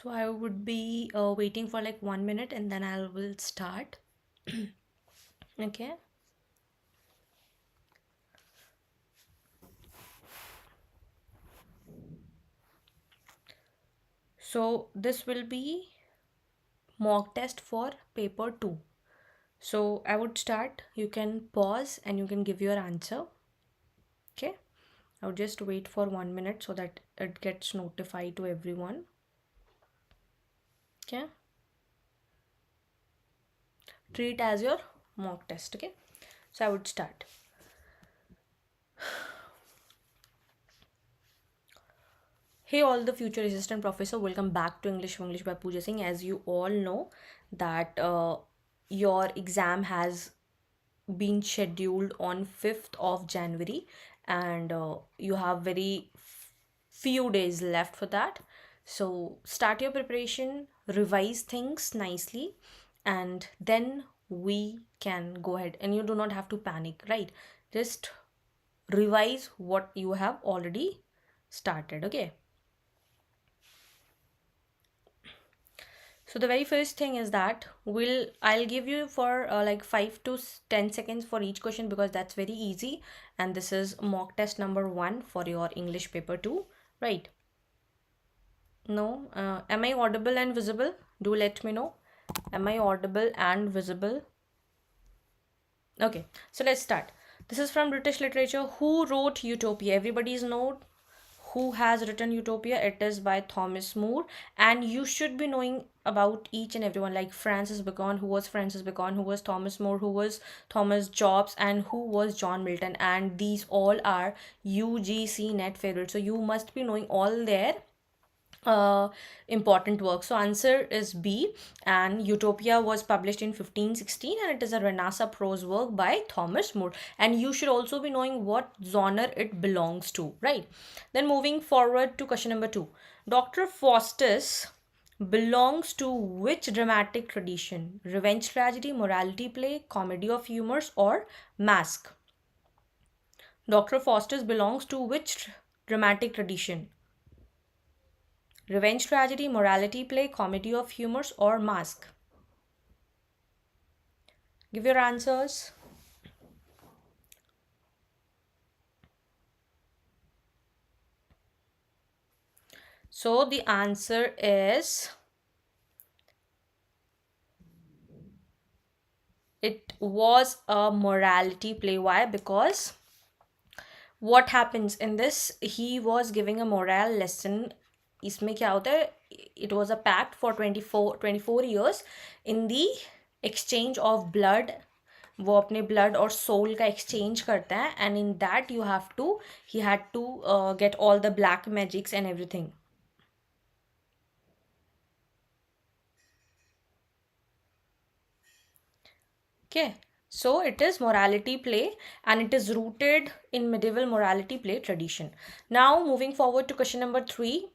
So I would be waiting for like 1 minute and then I will start. Okay. So this will be mock test for paper 2. So I would start. You can pause and you can give your answer. Okay. I would just wait for 1 minute so that it gets notified to everyone. Okay. Treat as your mock test. Okay. So I would start. Hey all the future assistant professor, welcome back to English by Pooja Singh. As you all know that your exam has been scheduled on 5th of January and you have very few days left for that. So start your preparation, revise things nicely, and then we can go ahead, and you do not have to panic, right? Just revise what you have already started. Okay. So the very first thing is that I'll give you for like 5 to 10 seconds for each question because that's very easy, and this is mock test number 1 for your English paper 2, right? No, am I audible and visible? Do let me know. Am I audible and visible? Okay, so let's start. This is from British literature. Who wrote Utopia? Everybody's know who has written Utopia. It is by Thomas More, and you should be knowing about each and everyone, like Francis Bacon. Who was Francis Bacon? Who was Thomas More? Who was Thomas Jobs? And who was John Milton? And these all are UGC NET favorites, so you must be knowing all their important work. So answer is B, and Utopia was published in 1516 and it is a Renaissance prose work by Thomas More, and you should also be knowing what genre it belongs to, right? Then moving forward to question number 2. Dr. Faustus belongs to which dramatic tradition? Revenge tragedy, morality play, comedy of humors, or masque? Dr. Faustus belongs to which dramatic tradition? Revenge tragedy, morality play, comedy of humors, or masque? Give your answers. So the answer is it was a morality play. Why? Because what happens in this, he was giving a moral lesson. इसमें क्या होता है? It was a pact for 24 years in the exchange of blood. वो अपने blood और soul का exchange करता है, and in that he had to get all the black magics and everything. Okay, so it is morality play and it is rooted in medieval morality play tradition. Now moving forward to question number 3.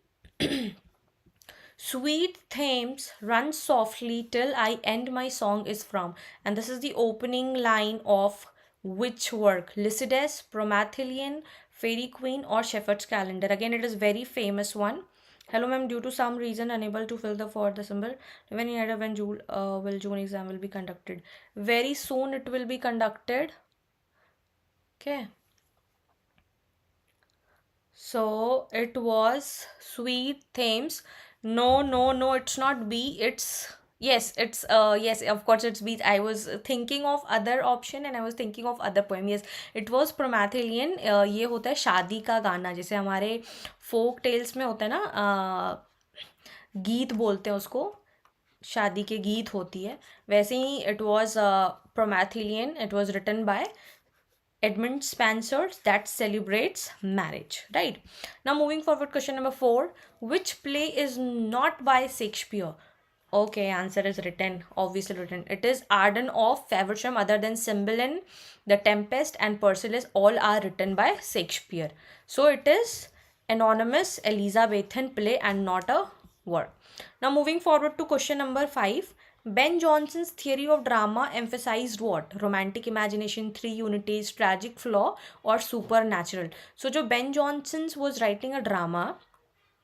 Sweet themes run softly till I end my song is from, and this is the opening line of which work? Lycidas, Promethean, Fairy Queen, or Shepherd's Calendar? Again, it is very famous one. Hello ma'am, due to some reason unable to fill the for December. When June will June exam will be conducted? Very soon it will be conducted. Okay. So it was Sweet Themes. No, it's not B. It's yes, it's yes, of course it's B. I was thinking of other option and I was thinking of other poem. Yes, it was Promethean. ये होता है शादी का गाना, जैसे हमारे folk tales में होता है ना, गीत बोलते हैं उसको, शादी के गीत होती है, वैसे ही it was Promethean. It was written by Edmund Spenser that celebrates marriage, right? Now moving forward, question number 4. Which play is not by Shakespeare? Okay, answer is written, obviously written. It is Arden of Faversham. Other than Cymbeline, The Tempest, and Persiles, all are written by Shakespeare. So it is anonymous Elizabethan play and not a work. Now moving forward to question number 5. Ben Jonson's theory of drama emphasized what? Romantic imagination, three unities, tragic flaw, or supernatural? So, जो Ben Jonson was writing a drama,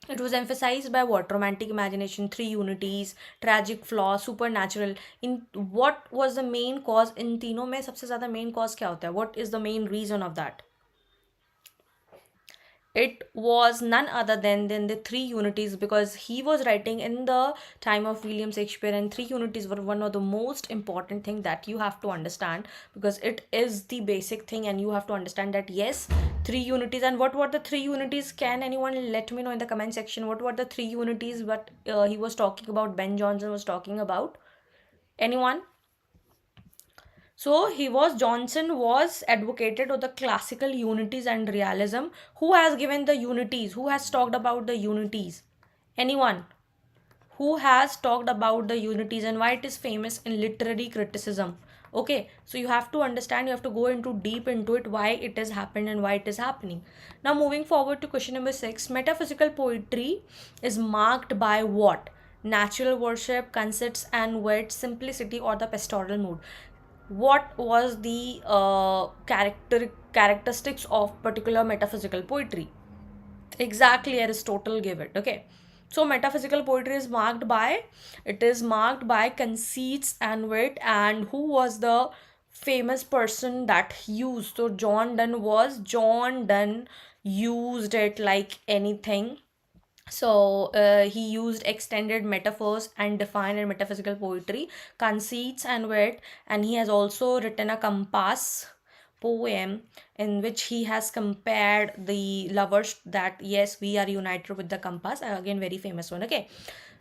It was emphasized by what? Romantic imagination, three unities, tragic flaw, supernatural. In what was the main cause? In तीनों में सबसे ज़्यादा main cause क्या होता है? What is the main reason of that? It was none other than the three unities, because he was writing in the time of William Shakespeare, and three unities were one of the most important thing that you have to understand, because it is the basic thing and you have to understand that yes, three unities. And what were the three unities? Can anyone let me know in the comment section what were the three unities what he was talking about, Ben Jonson was talking about? Anyone? So Johnson was advocated of the classical unities and realism. Who has given the unities? Who has talked about the unities? Anyone? Who has talked about the unities and why it is famous in literary criticism? Okay, so you have to understand, you have to go into deep into it, why it has happened and why it is happening. Now moving forward to question number 6, metaphysical poetry is marked by what? Natural worship, conceits and wit, simplicity, or the pastoral mood. What was the characteristics of particular metaphysical poetry? Exactly, Aristotle gave it. Okay, so metaphysical poetry is marked by, it is marked by conceits and wit. And who was the famous person that used? So John Donne used it like anything. So he used extended metaphors and defined in metaphysical poetry, conceits and wit. And he has also written a compass poem in which he has compared the lovers, that yes, we are united with the compass. Again, very famous one. Okay,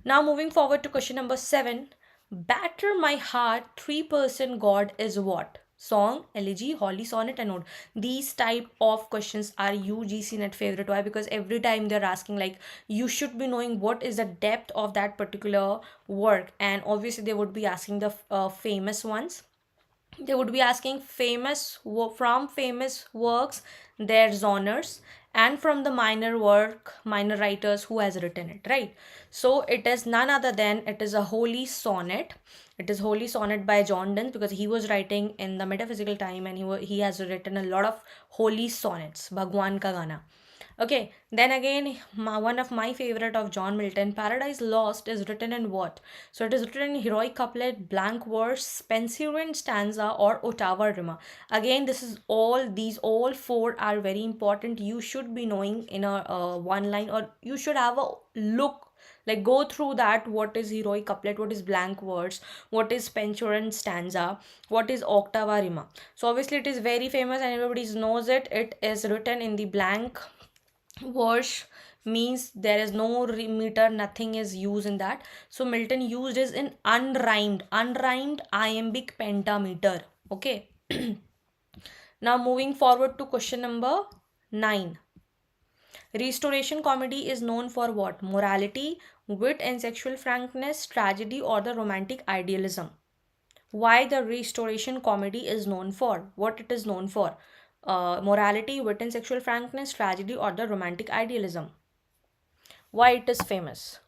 now moving forward to question number 7, batter my heart 3% god is what? Song, elegy, holy, sonnet and ode. These type of questions are UGC net favorite. Why? Because every time they're asking, like, you should be knowing what is the depth of that particular work. And obviously they would be asking the famous ones. They would be asking from famous works, their genres, and from the minor writers who has written it, right? So it is none other than, it is a holy sonnet. It is holy sonnet by John Donne, because he was writing in the metaphysical time, and he has written a lot of holy sonnets, Bhagwan ka gana. Okay, then again, one of my favorite of John Milton, Paradise Lost, is written in what? So it is written in heroic couplet, blank verse, Spenserian stanza, or Ottawa rima. Again, these all four are very important. You should be knowing in a one line, or you should have a look, like go through that, what is heroic couplet, what is blank verse, what is Spenserian stanza, what is Ottawa rima. So obviously it is very famous and everybody knows it. It is written in the blank verse, means there is no meter, nothing is used in that. So Milton used is in unrhymed iambic pentameter. Okay. Now moving forward to question number 9, restoration comedy is known for what? Morality, wit and sexual frankness, tragedy, or the romantic idealism. Why the restoration comedy is known for? What it is known for? Morality, wit and sexual frankness, tragedy, or the romantic idealism. Why it is famous?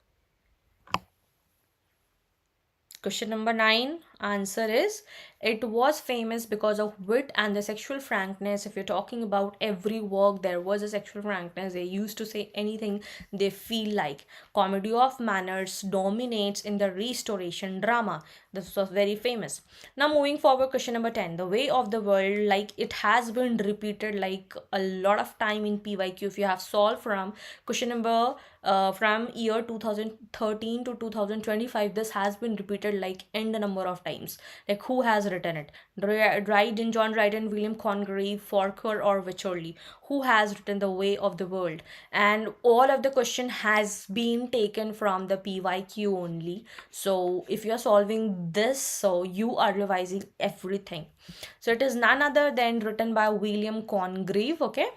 Question number 9, answer is, it was famous because of wit and the sexual frankness. If you're talking about every work, there was a sexual frankness. They used to say anything they feel like. Comedy of manners dominates in the restoration drama. This was very famous. Now moving forward, question number 10, the way of the world, like it has been repeated like a lot of time in PYQ. If you have solved from question number from year 2013 to 2025, this has been repeated like n number of times. Like who has written it? Dryden, John Dryden, William Congreve, Forker, or Wycherley? Who has written the way of the world? And all of the question has been taken from the PYQ only. So if you are solving this, so you are revising everything. So it is none other than written by William Congreve. Okay.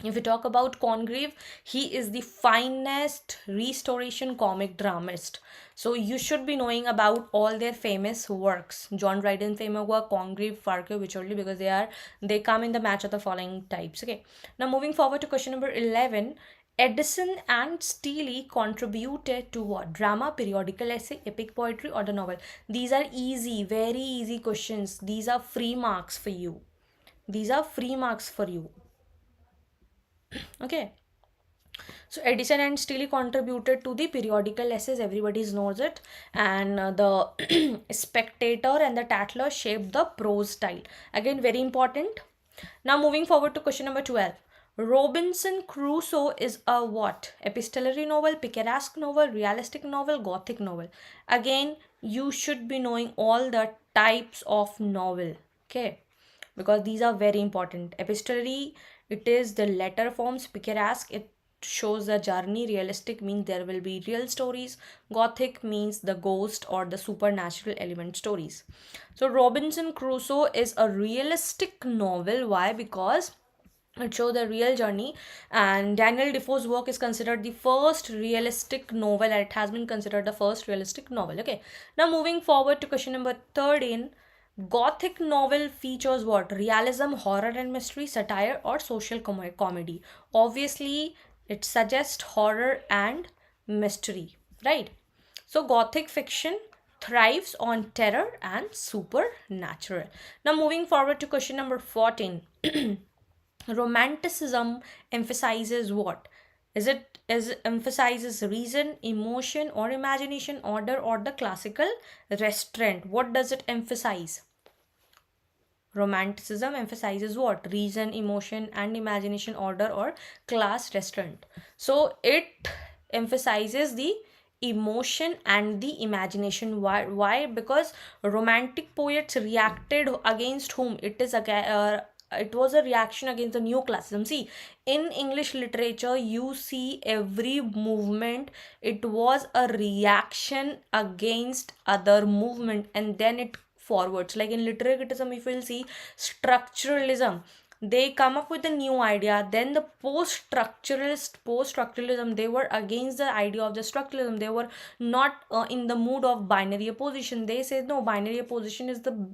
If you talk about Congreve, he is the finest restoration comic dramatist. So you should be knowing about all their famous works. John Dryden famous work, Congreve, Farquhar, Wycherley, because they come in the match of the following types. Okay. Now moving forward to question number 11. Edison and Steele contributed to what? Drama, periodical essay, epic poetry, or the novel? These are easy, very easy questions. These are free marks for you. These are free marks for you. Okay. So Edison and Steele contributed to the periodical essays, everybody knows it, and the Spectator and the Tatler shaped the prose style. Again, very important. Now moving forward to question number 12. Robinson Crusoe is a what? Epistolary novel, picaresque novel, realistic novel, gothic novel. Again, you should be knowing all the types of novel. Okay, because these are very important. Epistolary, it is the letter forms. Picaresque, it shows the journey. Realistic means there will be real stories. Gothic means the ghost or the supernatural element stories. So Robinson Crusoe is a realistic novel. Why? Because it shows the real journey, and Daniel Defoe's work is considered the first realistic novel, and it has been considered the first realistic novel. Okay, now moving forward to question number 13. Gothic novel features what? Realism, horror and mystery, satire, or social comedy. Obviously it suggests horror and mystery, right? So Gothic fiction thrives on terror and supernatural. Now moving forward to question number 14. Romanticism emphasizes what? Is emphasizes reason, emotion, or imagination, order, or the classical restraint? What does it emphasize? Romanticism emphasizes what? Reason, emotion, and imagination, order, or class restraint. So it emphasizes the emotion and the imagination. Why? Because romantic poets reacted against whom? It was a reaction against the new classicism. See, in English literature, you see every movement, it was a reaction against other movement, and then it forwards. Like in literary criticism, if you'll see structuralism, they come up with a new idea. Then the post-structuralism, they were against the idea of the structuralism. They were not in the mood of binary opposition. They said no, binary opposition is the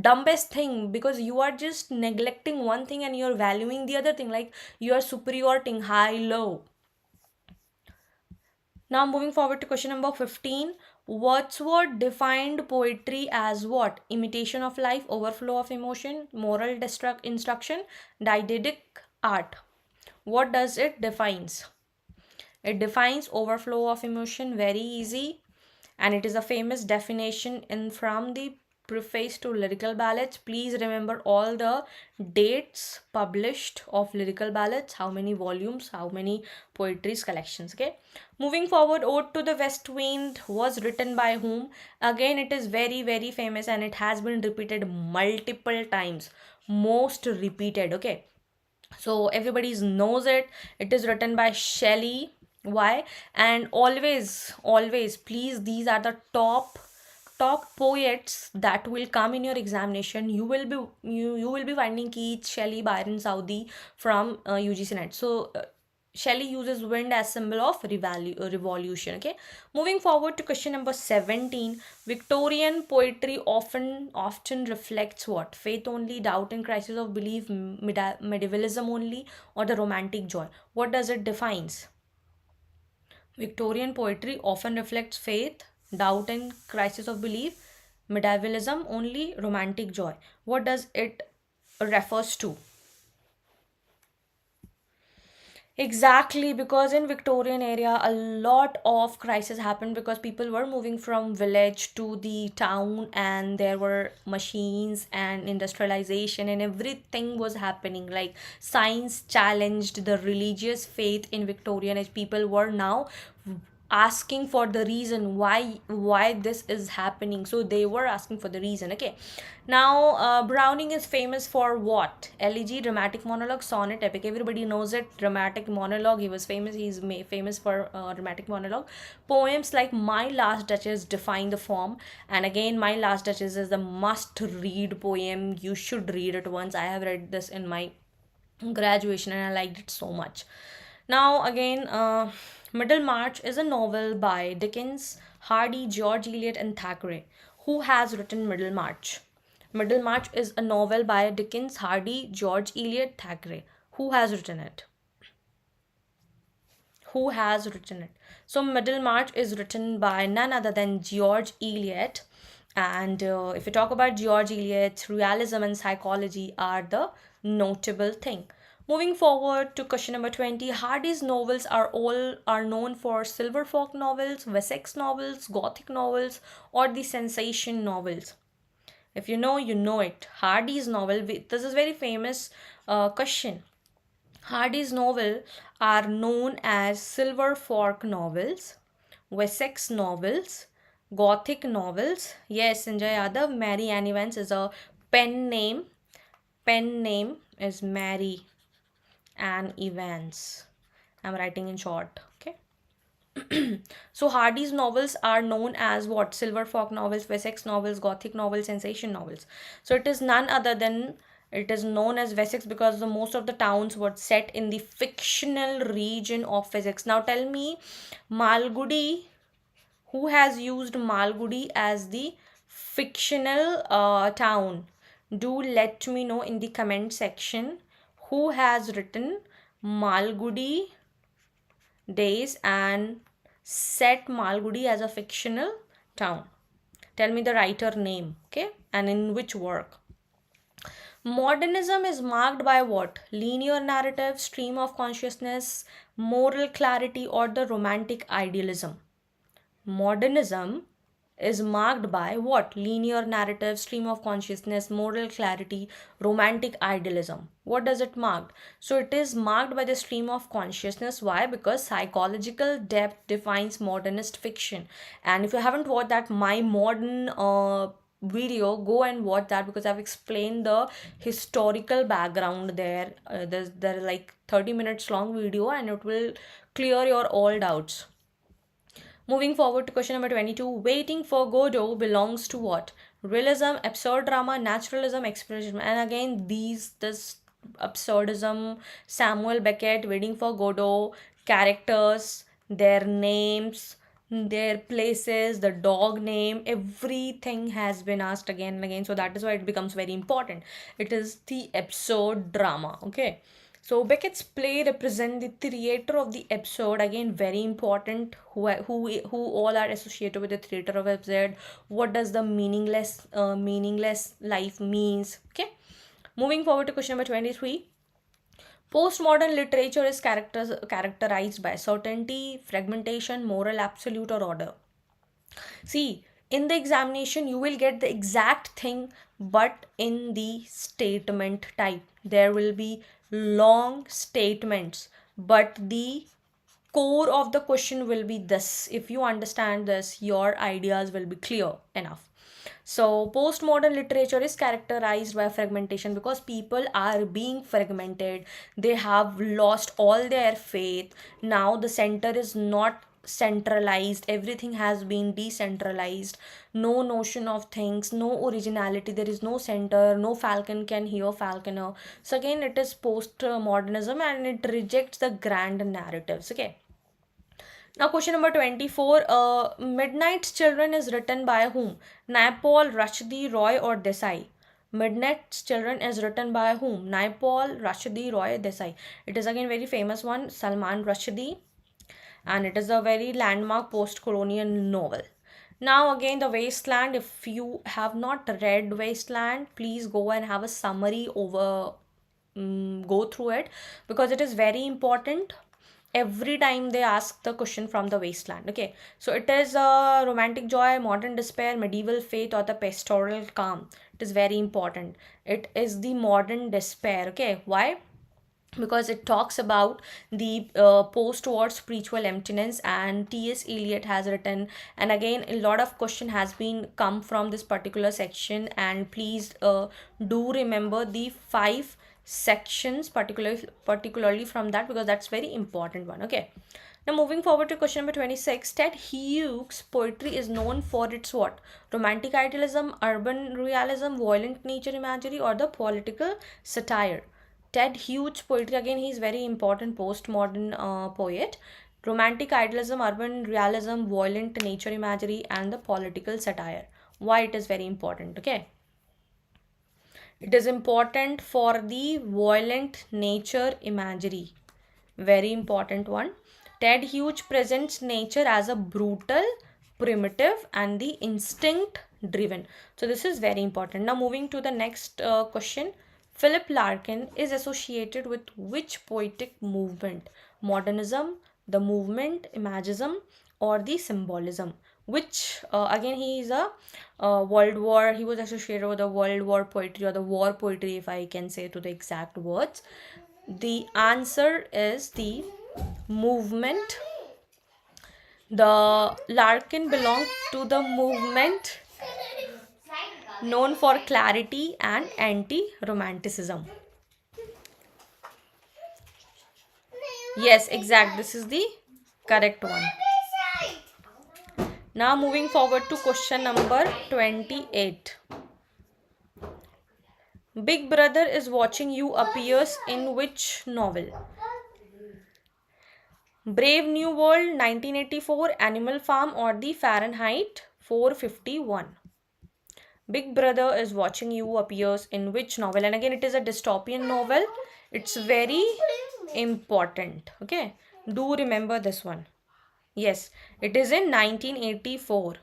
dumbest thing, because you are just neglecting one thing and you're valuing the other thing, like you are superiority high low. Now moving forward to question number 15. Wordsworth defined poetry as what? Imitation of life, overflow of emotion, moral instruction, didactic art. What does it defines? It defines overflow of emotion, very easy, and it is a famous definition in from the preface to lyrical ballads. Please remember all the dates published of lyrical ballads, how many volumes, how many poetry's collections. Okay, moving forward, Ode to the West Wind was written by whom? Again, it is very famous, and it has been repeated multiple times, most repeated. Okay, so everybody knows it. It is written by Shelley. Why? And always please, these are the top poets that will come in your examination. You will be finding Keats, Shelley, Byron, Southey from UGCNET. So Shelley uses wind as symbol of revolution. Okay, moving forward to question number 17. Victorian poetry often reflects what? Faith only, doubt and crisis of belief, medievalism only, or the romantic joy? What does it defines? Victorian poetry often reflects faith, doubt and crisis of belief, medievalism only, romantic joy. What does it refers to? Exactly, because in Victorian area a lot of crisis happened, because people were moving from village to the town, and there were machines and industrialization and everything was happening. Like science challenged the religious faith in Victorian age. People were now asking for the reason why this is happening, so they were asking for the reason. Okay, now Browning is famous for what? Elegy, dramatic monologue, sonnet, epic. Everybody knows it. Dramatic monologue, he was famous. He's famous for dramatic monologue. Poems like My Last Duchess define the form, and again My Last Duchess is the must read poem. You should read it once. I have read this in my graduation and I liked it so much. Now again, Middlemarch is a novel by Dickens, Hardy, George Eliot, and Thackeray. Who has written Middlemarch? Middlemarch is a novel by Dickens, Hardy, George Eliot, Thackeray. Who has written it? Who has written it? So Middlemarch is written by none other than George Eliot. And if you talk about George Eliot, realism and psychology are the notable thing. Moving forward to question number 20, Hardy's novels are known for silver folk novels, Wessex novels, Gothic novels, or the sensation novels. If you know, you know it. Hardy's novel, this is very famous question. Hardy's novel are known as silver folk novels, Wessex novels, Gothic novels. Yes, Sanjay Yadav, Mary Ann Evans is a pen name. Pen name is Mary Ann Evans. I'm writing in short. Okay. So Hardy's novels are known as what? Silver folk novels, Wessex novels, Gothic novels, sensation novels. So it is none other than, it is known as Wessex because the most of the towns were set in the fictional region of Wessex. Now tell me, Malgudi, who has used Malgudi as the fictional town? Do let me know in the comment section who has written Malgudi days and set Malgudi as a fictional town. Tell me the writer name, okay, and in which work. Modernism is marked by what? Linear narrative, stream of consciousness, moral clarity, or the romantic idealism. Modernism is marked by what? Linear narrative, stream of consciousness, moral clarity, romantic idealism. What does it mark? So it is marked by the stream of consciousness. Why? Because psychological depth defines modernist fiction. And if you haven't watched that My Modern video, go and watch that because I've explained the historical background there. There are like 30 minutes long video and it will clear your all doubts. Moving forward to question number 22, Waiting for Godot belongs to what? Realism, absurd drama, naturalism, expressionism. And again, this absurdism, Samuel Beckett, Waiting for Godot, characters, their names, their places, the dog name, everything has been asked again and again. So that is why it becomes very important. It is the absurd drama. Okay. So Beckett's play represent the theater of the absurd. Again, very important. Who all are associated with the theater of absurd? What does the meaningless life means? Okay. Moving forward to question number 23. Postmodern literature is characterized by certainty, fragmentation, moral absolute, or order. See, in the examination, you will get the exact thing, but in the statement type, there will be long statements, but the core of the question will be this. If you understand this, your ideas will be clear enough. So postmodern literature is characterized by fragmentation because people are being fragmented. They have lost all their faith. Now the center is not centralized, everything has been decentralized, no notion of things, no originality, there is no center, no falcon can hear falconer. So again, it is postmodernism and it rejects the grand narratives. Okay. Now, question number 24. Midnight's Children is written by whom? Naipaul, Rushdie, Roy, or Desai? Midnight's Children is written by whom? Naipaul, Rushdie, Roy, Desai. It is again very famous one, Salman Rushdie, and it is a very landmark post-colonial novel. Now again, the Wasteland. If you have not read Wasteland, please go and have a summary over, go through it because it is very important. Every time they ask the question from the Wasteland. Okay, so it is a romantic joy, modern despair, medieval faith, or the pastoral calm. It is very important. It is the modern despair. Okay, why? Because it talks about the post-war spiritual emptiness, and T.S. Eliot has written, and again a lot of question has been come from this particular section, and please do remember the 5 sections particularly from that because that's very important one. Okay, now moving forward to question number 26. Ted Hughes' poetry is known for its what? Romantic idealism, urban realism, violent nature imagery, or the political satire. Ted Hughes' poetry, again, he is very important postmodern poet. Romantic idealism, urban realism, violent nature imagery, and the political satire. Why it is very important? Okay. It is important for the violent nature imagery. Very important one. Ted Hughes presents nature as a brutal, primitive, and the instinct driven. So this is very important. Now moving to the next question. Philip Larkin is associated with which poetic movement? Modernism, the movement, Imagism, or the symbolism? Which, again, he is a World War, he was associated with the World War poetry or the war poetry, if I can say to the exact words. The answer is the movement. The Larkin belonged to the movement known for clarity and anti-romanticism. Yes, exact. This is the correct one. Now moving forward to question number 28. Big Brother is Watching You appears in which novel? Brave New World, 1984, Animal Farm, or the Fahrenheit 451? Big Brother is Watching You appears in which novel? And again, it is a dystopian novel. It's very important. Okay, do remember this one. Yes, it is in 1984.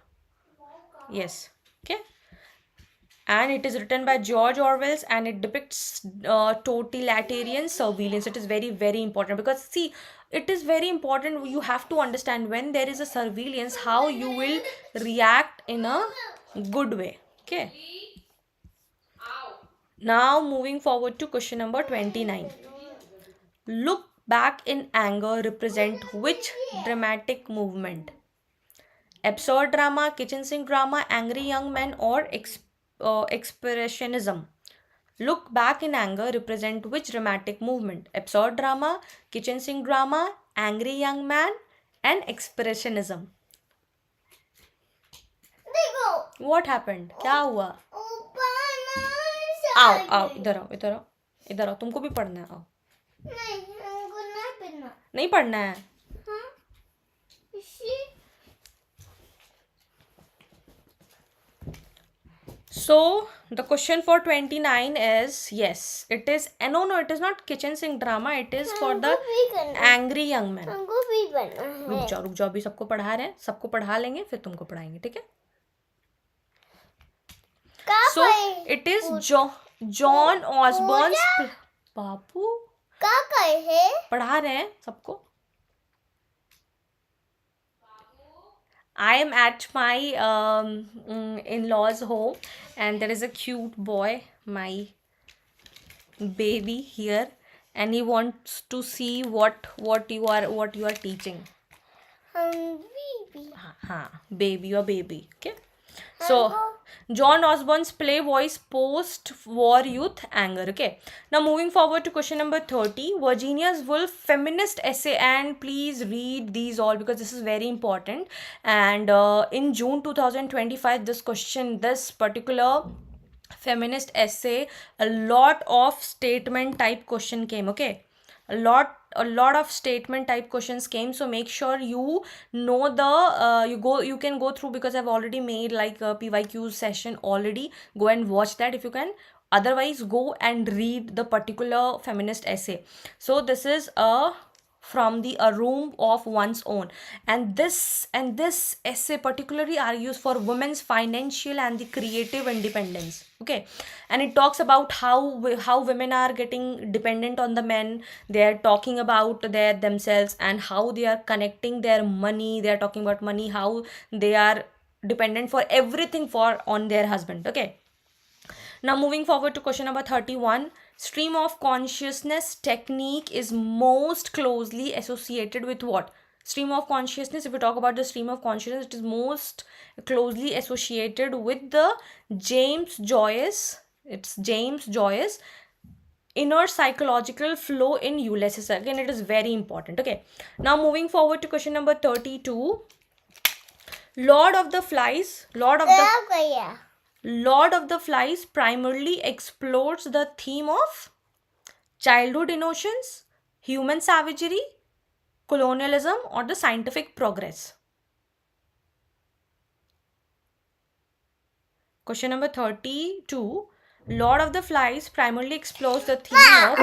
Yes, okay. And it is written by George Orwell, and it depicts totalitarian surveillance. It is very, very important because, see, it is very important. You have to understand when there is a surveillance, how you will react in a good way. Okay. Now moving forward to question number 29. Look back in anger represent which dramatic movement? Absurd drama, kitchen sink drama, angry young men, or expressionism? Look back in anger represent which dramatic movement? Absurd drama, kitchen sink drama, angry young man, and expressionism. What happened? क्या हुआ? आओ आओ इधर आओ इधर आओ इधर आओ, तुमको भी पढ़ना है, आओ. नहीं पढ़ना है. So the question for 29 is, yes, it is, no, it is not kitchen sink drama, it is for the angry young man. रुक जाओ अभी सबको पढ़ा रहे हैं, सबको पढ़ा लेंगे फिर तुमको पढ़ाएंगे, ठीक है? So it is John Osborne's बाबू पढ़ा रहे हैं सबको. I am at my in-laws home, and there is a cute boy, my baby here, and he wants to see what you are teaching. Baby, your baby. Okay. So John Osborne's play voice post-war youth anger. Okay. Now moving forward to question number 30. Virginia Woolf feminist essay, and please read these all because this is very important. And in June 2025, this particular feminist essay, a lot of statement type question came. Okay. A lot of statement type questions came, so make sure you know the you can go through, because I've already made like a PYQ session already. Go and watch that if you can. Otherwise, go and read the particular feminist essay. So this is from a room of one's own, and this essay particularly argues for women's financial and the creative independence. Okay, and it talks about how women are getting dependent on the men. They are talking about themselves and how they are connecting their money. They are talking about money, how they are dependent for everything on their husband. Okay. Now moving forward to question number 31. Stream of consciousness technique is most closely associated with what? Stream of consciousness, if we talk about the stream of consciousness, it is most closely associated with the James Joyce inner psychological flow in Ulysses. Again, it is very important. Okay. Now moving forward to question number 32. Lord of the Flies primarily explores the theme of childhood innocence, human savagery, colonialism, or the scientific progress. Question number 32. Lord of the Flies primarily explores the theme of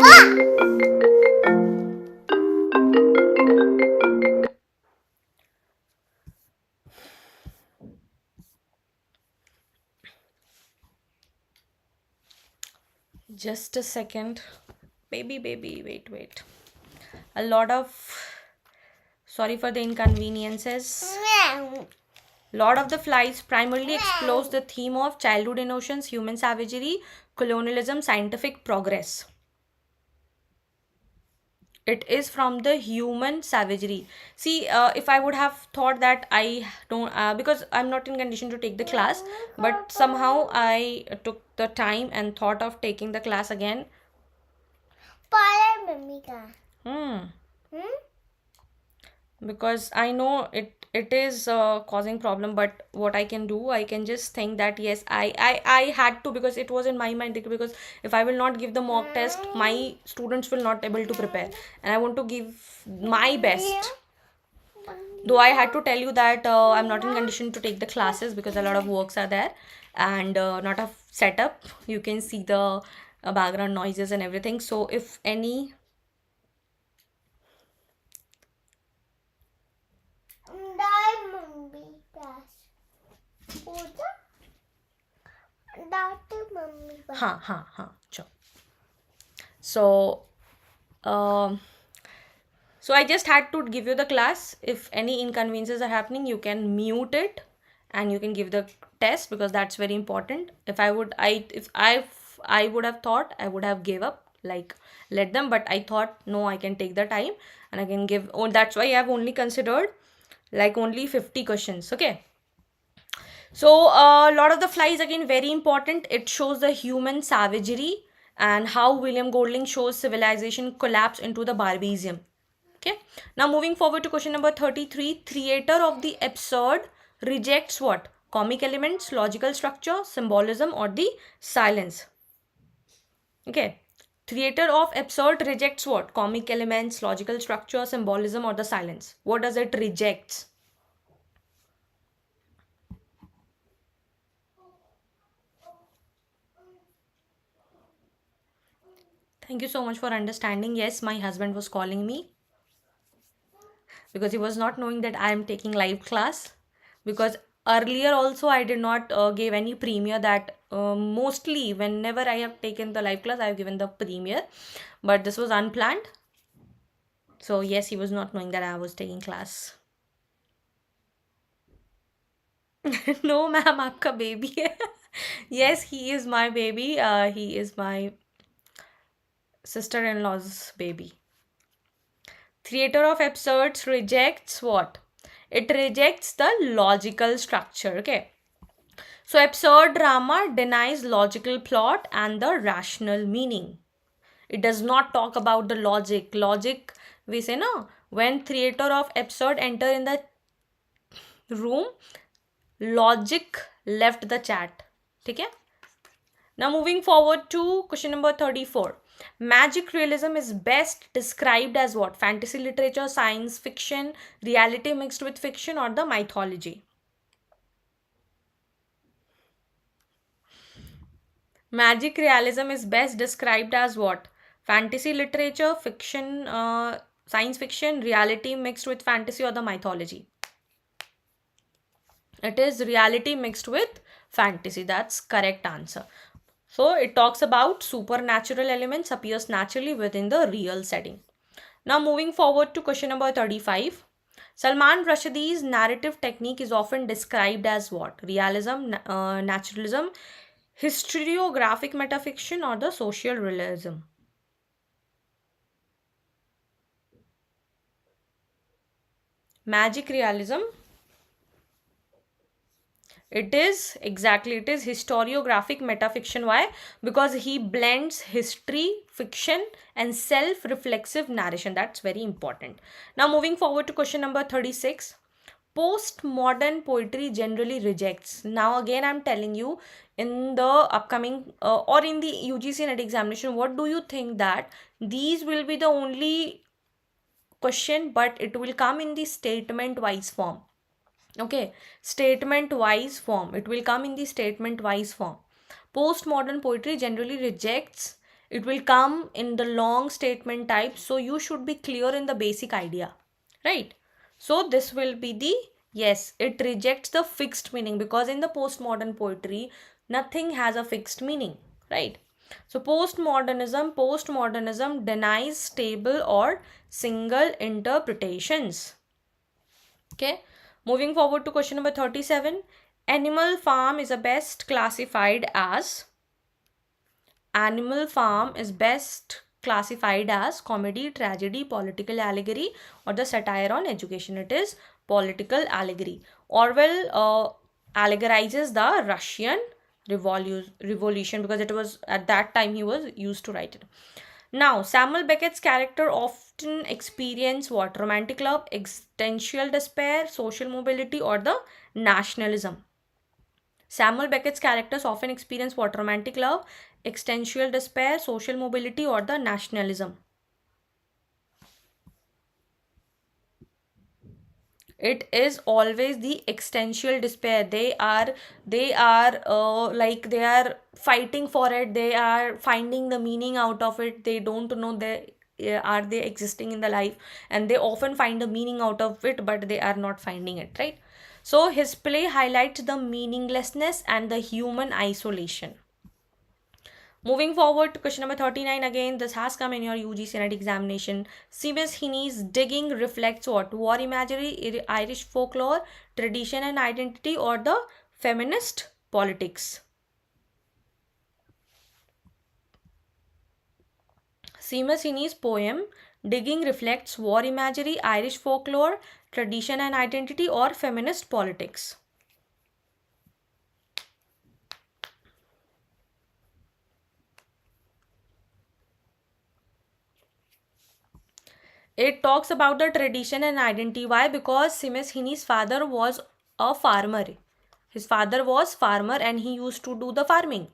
Just a second. Baby, wait. A lot of, sorry for the inconveniences. Lord of the Flies primarily explores the theme of childhood innocence, human savagery, colonialism, scientific progress. It is from the human savagery. See, if I would have thought that I don't, because I'm not in condition to take the class, but somehow I took the time and thought of taking the class again. Because I know it is causing problem, but what I can do, I can just think that yes, I had to, because it was in my mind, because if I will not give the mock test, my students will not able to prepare, and I want to give my best. Though I had to tell you that I'm not in condition to take the classes because a lot of works are there, and not a setup. You can see the background noises and everything. So if any sure. So so I just had to give you the class. If any inconveniences are happening, you can mute it and you can give the test, because that's very important. If I would have thought, I would have gave up, like let them, but I thought no, I can take the time and I can give. Oh, that's why I have only considered like only 50 questions. Okay. So Lord of the Flies, again, very important. It shows the human savagery and how William Golding shows civilization collapse into the barbarism. Okay. Now moving forward to question number 33. Theater of the absurd rejects what? Comic elements, logical structure, symbolism, or the silence. Okay. Theater of absurd rejects what? Comic elements, logical structure, symbolism, or the silence. What does it rejects? Thank you so much for understanding. Yes, my husband was calling me because he was not knowing that I am taking live class. Because earlier also I did not give any premiere, that mostly whenever I have taken the live class, I have given the premiere. But this was unplanned. So yes, he was not knowing that I was taking class. No ma'am, आपका baby है. Yes, he is my baby. He is my sister-in-law's baby. Theater of absurds rejects what? It rejects the logical structure. Okay. So absurd drama denies logical plot and the rational meaning. It does not talk about the logic. Logic, we say no. When theater of absurd enter in the room, logic left the chat. Okay. Now moving forward to question number 34. Magic realism is best described as what? Fantasy literature, science fiction, reality mixed with fiction, or the mythology? Magic realism is best described as what? Fantasy literature, fiction, science fiction, reality mixed with fantasy, or the mythology? It is reality mixed with fantasy. That's correct answer. So it talks about supernatural elements appears naturally within the real setting. Now moving forward to question number 35. Salman Rushdie's narrative technique is often described as what? Realism, naturalism, historiographic metafiction, or the social realism? Magic realism. It is historiographic metafiction. Why? Because he blends history, fiction, and self-reflexive narration. That's very important. Now moving forward to question number 36. Postmodern poetry generally rejects. Now again I'm telling you, in the upcoming or in the UGC NET examination, what do you think that these will be the only question, but it will come in the statement wise form. Okay, statement wise form. It will come in the statement wise form. Postmodern poetry generally rejects. It will come in the long statement type. So you should be clear in the basic idea, right? So this will be the, yes, it rejects the fixed meaning, because in the postmodern poetry, nothing has a fixed meaning, right? So postmodernism denies stable or single interpretations. Okay, moving forward to question number 37. Animal Farm is best classified as comedy, tragedy, political allegory, or the satire on education. It is political allegory. Orwell allegorizes the Russian revolution because it was at that time he was used to write it. Now, Samuel Beckett's character often experience what? Romantic love, existential despair, social mobility, or the nationalism. Samuel Beckett's characters often experience what? Romantic love, existential despair, social mobility, or the nationalism. It is always the existential despair. They are fighting for it. They are finding the meaning out of it. They don't know they are they existing in the life, and they often find the meaning out of it, but they are not finding it, right? So his play highlights the meaninglessness and the human isolation. Moving forward to question number 39 again, this has come in your UGC NET examination. Seamus Heaney's digging reflects what? War imagery, Irish folklore, tradition and identity, or the feminist politics? Seamus Heaney's poem Digging reflects war imagery, Irish folklore, tradition and identity, or feminist politics? It talks about the tradition and identity. Why? Because Seamus Heaney's father was a farmer. His father was farmer and he used to do the farming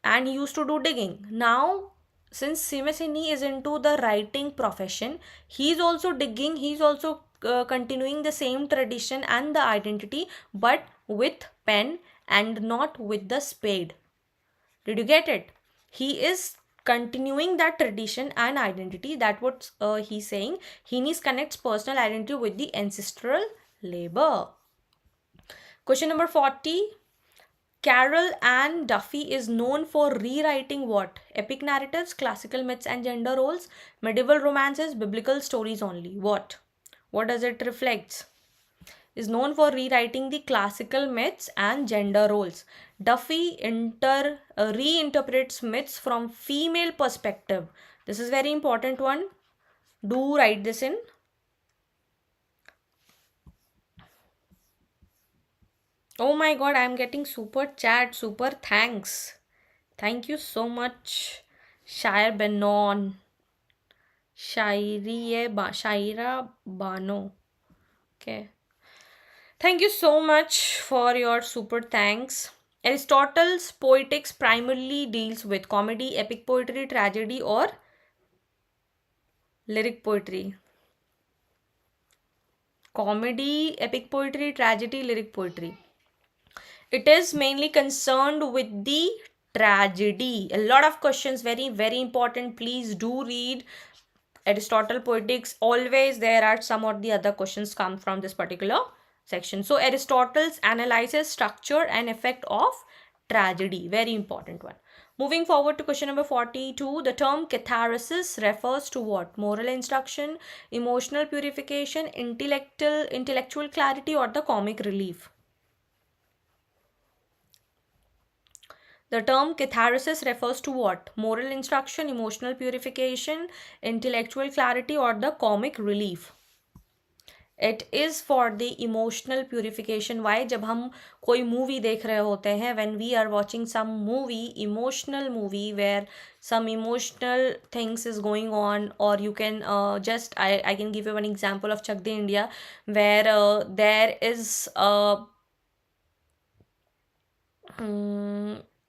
and he used to do digging. Now, since Seamus Heaney is into the writing profession, he's also digging, he's also continuing the same tradition and the identity, but with pen and not with the spade. Did you get it? He is continuing that tradition and identity. That's what he's saying. Heaney connects personal identity with the ancestral labor. Question number 40. Carol Ann Duffy is known for rewriting what? Epic narratives, classical myths and gender roles, medieval romances, biblical stories only. What? What does it reflect? Is known for rewriting the classical myths and gender roles. Duffy reinterprets myths from female perspective. This is very important one. Do write this in. Oh my god, I am getting super chat, super thanks. Thank you so much, Shair Benon. Shaira Bano. Okay. Thank you so much for your super thanks. Aristotle's poetics primarily deals with comedy, epic poetry, tragedy, or lyric poetry. Comedy, epic poetry, tragedy, lyric poetry. It is mainly concerned with the tragedy. A lot of questions, very, very important. Please do read Aristotle poetics. Always there are some or the other questions come from this particular section. So Aristotle's analyzes structure and effect of tragedy. Very important one. Moving forward to question number 42. The term catharsis refers to what? Moral instruction, emotional purification, intellectual clarity, or the comic relief? The term catharsis refers to what? Moral instruction, emotional purification, intellectual clarity, or the comic relief? It is for the emotional purification. Why? जब हम कोई movie देख रहे होते हैं, when we are watching some movie, emotional movie where some emotional things is going on, or you can I can give you one example of Chak De India, where there is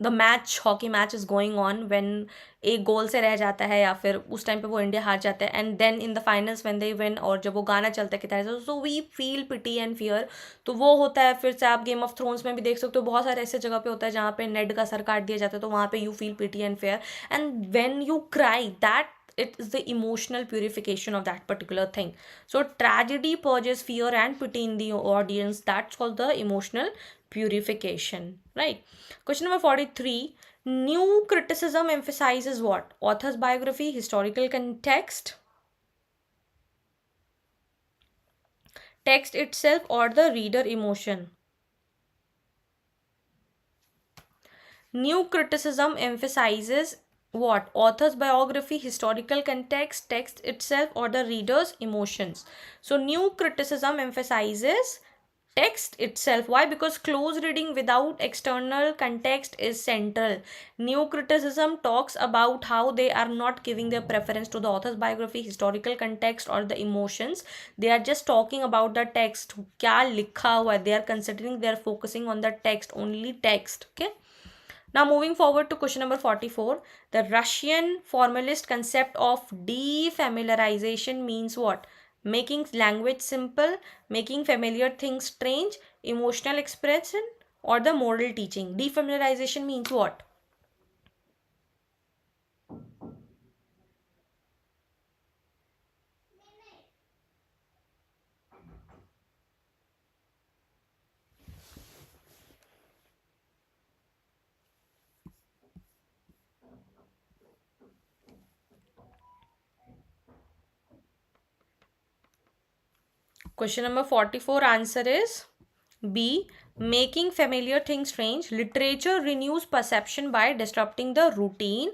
the match, hockey match is going on, when एक गोल से रह जाता है या फिर उस time पे वो इंडिया हार जाता है, and then in the finals when they win, और जब वो गाना चलता है कि तरह से, so we feel pity and fear. तो वो होता है. फिर से आप गेम ऑफ थ्रोन्स में भी देख सकते हो, बहुत सारे ऐसे जगह पे होता है जहाँ पे नेड का सर काट दिया जाता है, तो वहाँ पे you feel pity and fear, and when you cry, that it is the emotional purification of that particular thing. So tragedy purges fear and pity in the audience. That's called the emotional purification, right? Question number 43. New criticism emphasizes what? Author's biography, historical context, text itself, or the reader emotion. New criticism emphasizes what? Author's biography, historical context, text itself, or the reader's emotions. So new criticism emphasizes text itself. Why? Because close reading without external context is central. New criticism talks about how they are not giving their preference to the author's biography, historical context, or the emotions. They are just talking about the text. Kya likha hua? They are considering, they are focusing on the text, only text. Okay. Now moving forward to question number 44. The Russian formalist concept of defamiliarization means what? Making language simple, making familiar things strange, emotional expression, or the moral teaching. Defamiliarization means what? Question number 44 answer is B. Making familiar things strange. Literature renews perception by disrupting the routine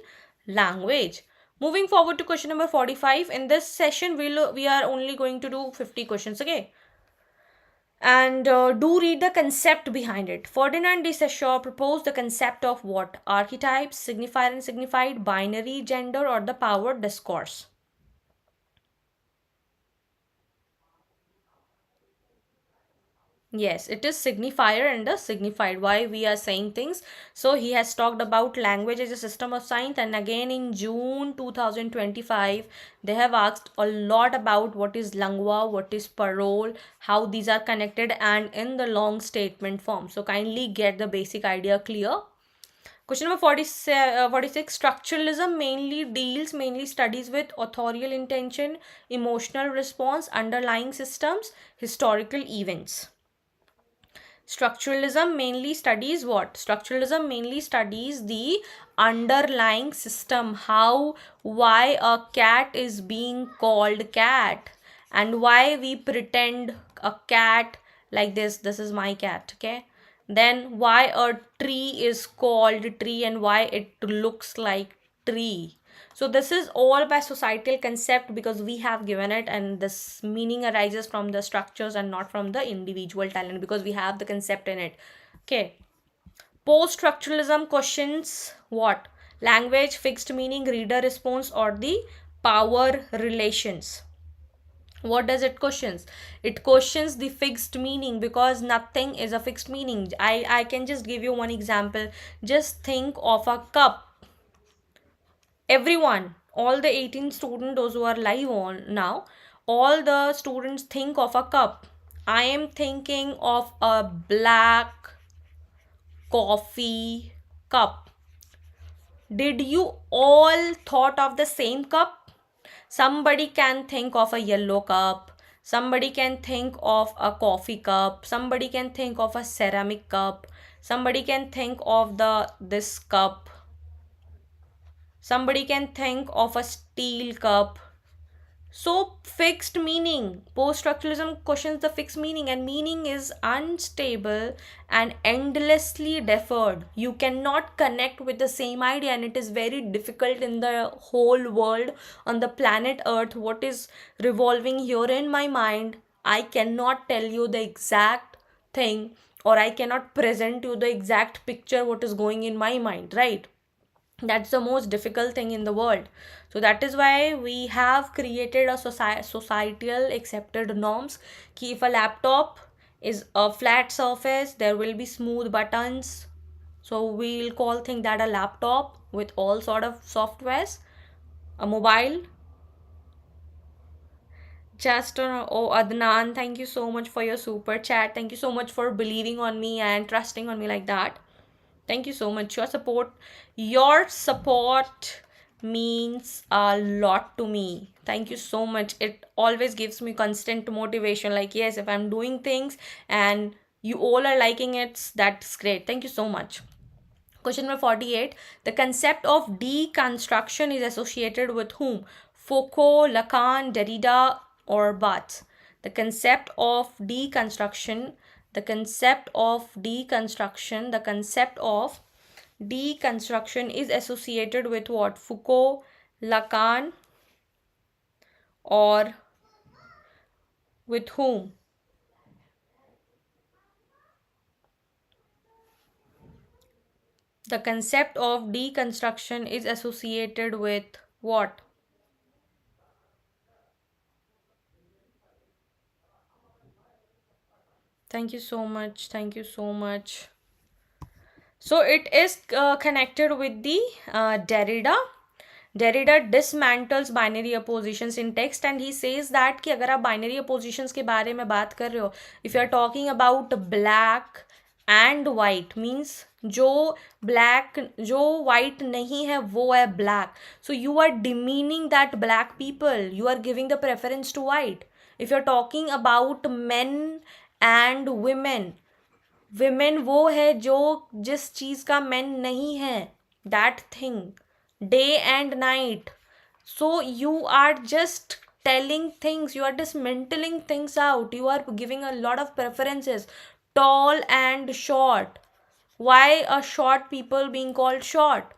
language. Moving forward to question number 45. In this session, we are only going to do 50 questions. Okay. And do read the concept behind it. Ferdinand de Saussure proposed the concept of what? Archetypes, signifier and signified, binary, gender, or the power discourse. Yes, it is signifier and the signified. Why we are saying things? So he has talked about language as a system of science, and again in June 2025, they have asked a lot about what is lingua, what is parole, how these are connected, and in the long statement form. So kindly get the basic idea clear. Question number 46. Structuralism mainly studies with authorial intention, emotional response, underlying systems, historical events. Structuralism mainly studies what? Structuralism mainly studies the underlying system, how, why a cat is being called cat, and why we pretend a cat like this is my cat. Okay, then why a tree is called tree and why it looks like tree. So this is all by societal concept because we have given it, and this meaning arises from the structures and not from the individual talent because we have the concept in it. Okay. Post-structuralism questions what? Language, fixed meaning, reader response, or the power relations. What does it questions? It questions the fixed meaning because nothing is a fixed meaning. I can just give you one example. Just think of a cup. Everyone, all the 18 students, those who are live on now, all the students think of a cup. I am thinking of a black coffee cup. Did you all thought of the same cup? Somebody can think of a yellow cup, somebody can think of a coffee cup, somebody can think of a ceramic cup, somebody can think of the this cup, somebody can think of a steel cup. So fixed meaning, post-structuralism questions the fixed meaning, and meaning is unstable and endlessly deferred. You cannot connect with the same idea, and it is very difficult in the whole world on the planet Earth. What is revolving here in my mind, I cannot tell you the exact thing, or I cannot present you the exact picture what is going in my mind, right? That's the most difficult thing in the world. So that is why we have created a societal accepted norms ki if a laptop is a flat surface, there will be smooth buttons, so we'll call thing that a laptop with all sort of softwares. A mobile, just oh Adnan, thank you so much for your super chat. Thank you so much for believing on me and trusting on me like that. Thank you so much. Your support means a lot to me. Thank you so much. It always gives me constant motivation. Like, yes, if I'm doing things and you all are liking it, that's great. Thank you so much. Question number 48. The concept of deconstruction is associated with whom? Foucault, Lacan, Derrida, or Barthes? The concept of deconstruction, the concept of deconstruction, the concept of deconstruction is associated with what? Foucault, Lacan, or with whom? The concept of deconstruction is associated with what? Thank you so much. Thank you so much. So it is connected with the Derrida. Derrida dismantles binary oppositions in text and he says that कि अगर आप binary oppositions के बारे में बात कर रहे हो, if you are talking about black and white, means जो black जो white नहीं है वो है black, so you are demeaning that black people, you are giving the preference to white. If you are talking about men and women, women वो है जो जिस चीज़ का मैन नहीं है, that thing, day and night. So you are just telling things, you are dismantling things out, you are giving a lot of preferences, tall and short. Why are short people being called short?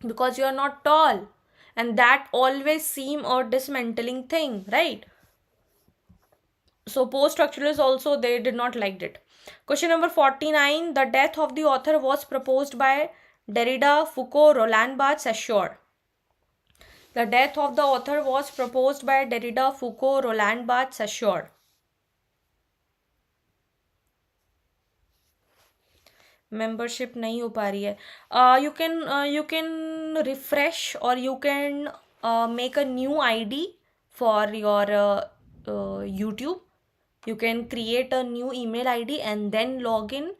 Because you are not tall, and that always seem a dismantling thing, right? So post-structuralists also, they did not like it. Question number 49. The death of the author was proposed by Derrida, Foucault, Roland Barthes, assured. The death of the author was proposed by Derrida, Foucault, Roland Barthes, assured. Membership नहीं हो पा रही है. You can refresh, or you can make a new ID for your YouTube. You can create a new email ID and then log in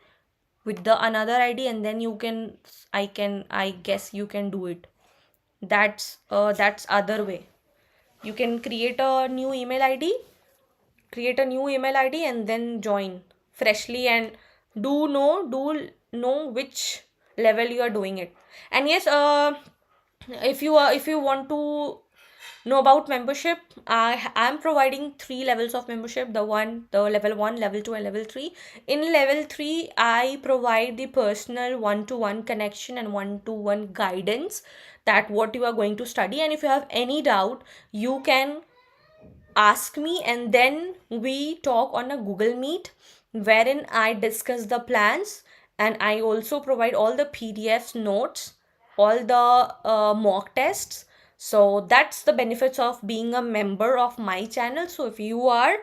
with the another ID, and then you can I guess you can do it. That's other way. You can create a new email ID, and then join freshly, and do know which level you are doing it. And yes, if you want to know about membership, I am providing 3 levels of membership: the level 1, level 2, and level 3. In level 3, I provide the personal one-to-one connection and one-to-one guidance, that what you are going to study, and if you have any doubt, you can ask me, and then we talk on a Google Meet wherein I discuss the plans, and I also provide all the PDFs, notes, all the mock tests. So that's the benefits of being a member of my channel. So if you are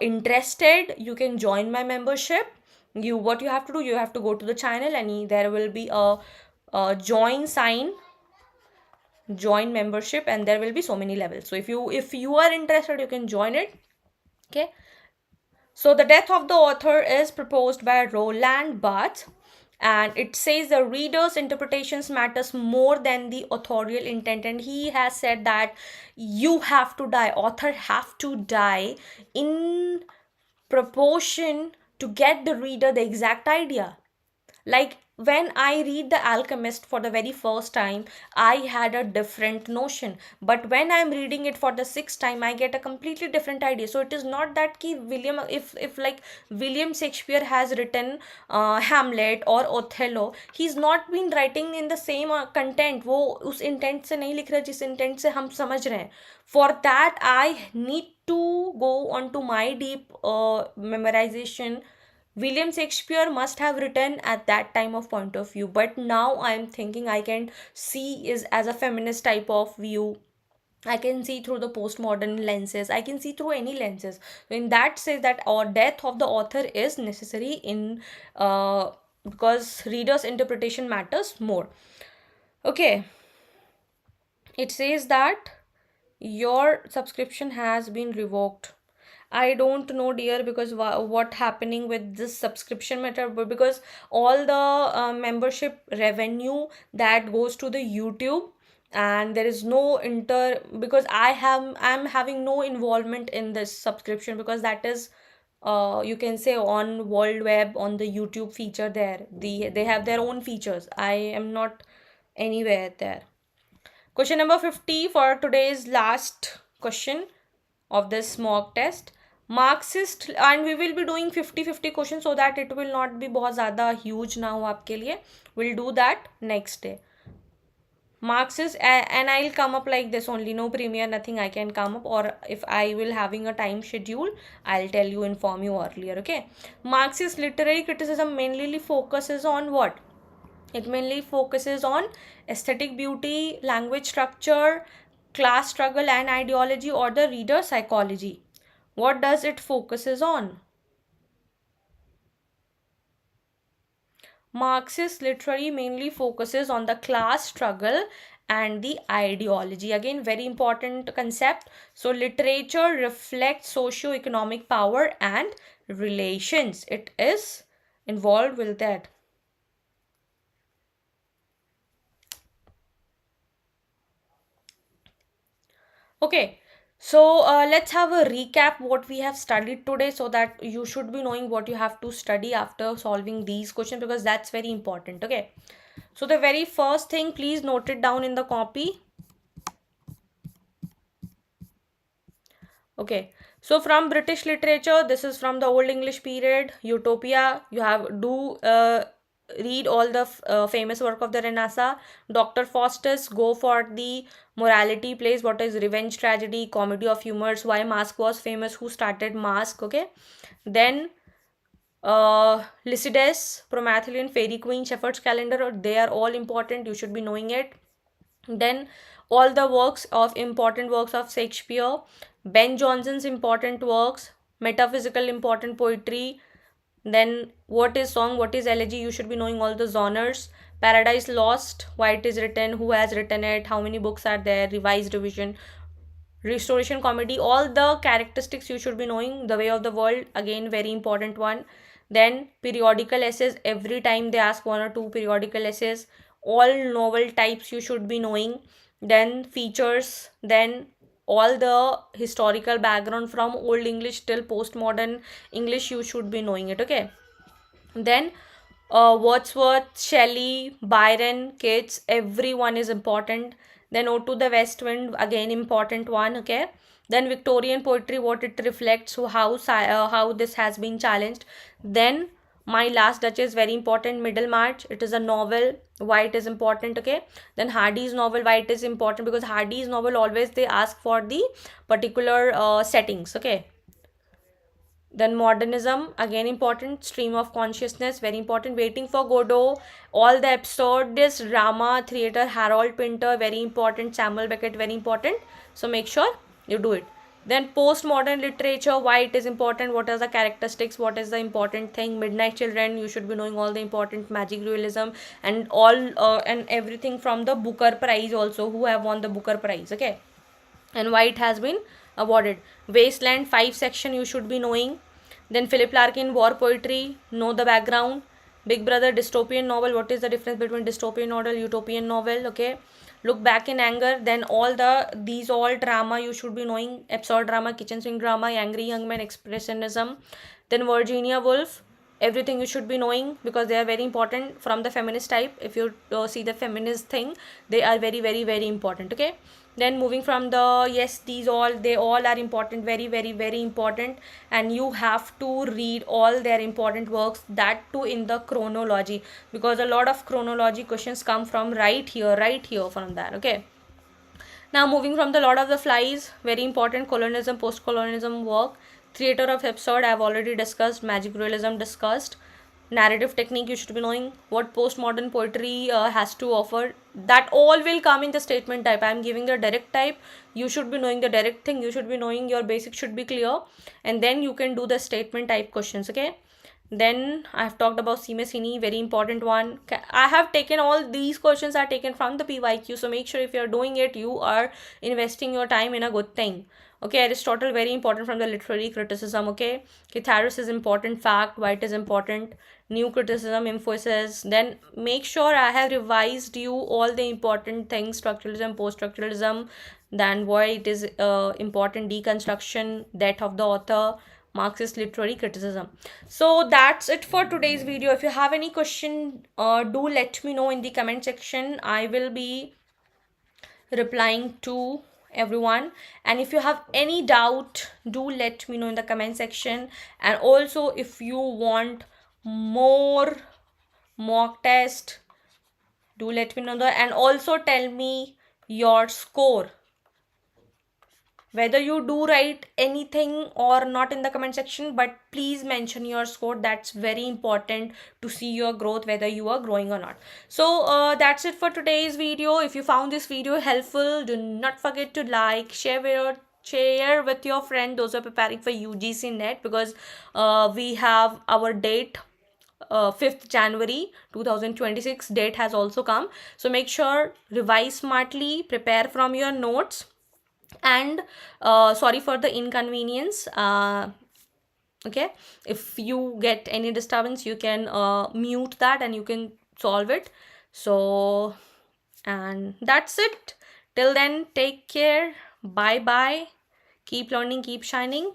interested, you can join my membership. What you have to do, you have to go to the channel, and there will be a join sign, join membership, and there will be so many levels. So if you are interested, you can join it. Okay. So the death of the author is proposed by Roland Barthes, and it says the reader's interpretations matters more than the authorial intent, and he has said that you have to die, author have to die in proportion to get the reader the exact idea. Like when I read The Alchemist for the very first time, I had a different notion. But when I'm reading it for the 6th time, I get a completely different idea. So it is not that ki William, if like William Shakespeare has written Hamlet or Othello, he's not been writing in the same content. वो उस intent से नहीं लिख रहा जिस intent से हम समझ रहे हैं. For that, I need to go on to my deep memorization. William Shakespeare must have written at that time of point of view, but now I am thinking I can see is as a feminist type of view. I can see through the postmodern lenses. I can see through any lenses. In that says that our death of the author is necessary in because reader's interpretation matters more. Okay. It says that your subscription has been revoked. I don't know, dear, because what happening with this subscription matter, because all the membership revenue that goes to the YouTube, and there is no because I'm having no involvement in this subscription, because that is you can say on World Web, on the YouTube feature there. They have their own features. I am not anywhere there. Question number 50 for today's last question of this mock test. Marxist, and we will be doing 50-50 questions so that it will not be बहुत ज़्यादा huge ना हो आपके लिए. We'll do that next day. Marxist, and I'll come up like this only, no premiere, nothing I can come up, or if I will having a time schedule, I'll tell you, inform you earlier, okay. Marxist literary criticism mainly focuses on what? It mainly focuses on aesthetic beauty, language structure, class struggle and ideology, or the reader psychology. What does it focuses on? Marxist literary mainly focuses on the class struggle and the ideology. Again, very important concept. So literature reflects socio-economic power and relations. It is involved with that. Okay, so let's have a recap what we have studied today, so that you should be knowing what you have to study after solving these questions, because that's very important. Okay, so the very first thing, please note it down in the copy. Okay, so from British literature, this is from the Old English period, Utopia. You have read all the famous work of the Renaissance. Dr. Faustus, go for the morality plays, what is revenge tragedy, comedy of humors, why Mask was famous, who started Mask, okay. Then Lycidas, Promethean, Fairy Queen, Shepherd's Calendar, they are all important, you should be knowing it. Then all the important works of Shakespeare, Ben Jonson's important works, metaphysical important poetry. Then what is song, what is elegy, you should be knowing all the genres. Paradise Lost, why it is written, who has written it, how many books are there, revised revision. Restoration comedy, all the characteristics you should be knowing. The Way of the World, again very important one. Then periodical essays, every time they ask one or two periodical essays. All novel types you should be knowing. Then features, then all the historical background from Old English till postmodern English, you should be knowing it, okay. Then Wordsworth, Shelley, Byron, Keats, everyone is important. Then O to the West Wind, again important one, okay. Then Victorian poetry, what it reflects, how this has been challenged. Then My Last Duchess, very important, Middlemarch, it is a novel, why it is important, okay. Then Hardy's novel, why it is important, because Hardy's novel always they ask for the particular settings, okay. Then modernism, again important, stream of consciousness, very important, Waiting for Godot, all the absurdist drama theater, Harold Pinter, very important, Samuel Beckett, very important, so make sure you do it. Then postmodern literature, why it is important, what are the characteristics, what is the important thing. Midnight Children, you should be knowing all the important, magic realism, and all and everything from the Booker Prize also, who have won the Booker Prize, okay, and why it has been awarded. Wasteland, 5 section you should be knowing. Then Philip Larkin, war poetry, know the background. Big Brother, dystopian novel, what is the difference between dystopian novel, utopian novel, okay. Look Back in Anger, then these all drama you should be knowing. Absurd drama, kitchen sink drama, Angry Young Men, expressionism. Then Virginia Woolf, everything you should be knowing, because they are very important from the feminist type. If you see the feminist thing, they are very very very important, okay. Then moving from the, yes, they all are important, very very very important, and you have to read all their important works, that too in the chronology, because a lot of chronology questions come from right here from that, okay. Now moving from the Lord of the Flies, very important, colonialism, post-colonialism work. Theater of Absurd, I have already discussed. Magic realism discussed. Narrative technique, you should be knowing. What postmodern poetry has to offer, that all will come in the statement type. I am giving the direct type, you should be knowing the direct thing, you should be knowing, your basics should be clear, and then you can do the statement type questions, okay. Then I have talked about Cine, very important one. I have taken all these questions are taken from the PYQ, so make sure if you are doing it, you are investing your time in a good thing. Okay, Aristotle, very important from the literary criticism, okay. Pythagoras is important, fact, why it is important. New criticism, emphasis. Then make sure I have revised you all the important things, structuralism, post-structuralism, then why it is important, deconstruction, death of the author, Marxist literary criticism. So that's it for today's video. If you have any question, do let me know in the comment section. I will be replying to everyone, and if you have any doubt, do let me know in the comment section. And also, if you want more mock test, do let me know that. And also tell me your score, whether you do write anything or not in the comment section, but please mention your score. That's very important to see your growth, whether you are growing or not. So that's it for today's video. If you found this video helpful, do not forget to like, share with your friend, those who are preparing for UGC NET, because we have our date, 5th January 2026 date has also come. So make sure, revise smartly, prepare from your notes. And sorry for the inconvenience. Okay, if you get any disturbance, you can mute that and you can solve it. So, and that's it. Till then, take care. Bye bye. Keep learning, keep shining.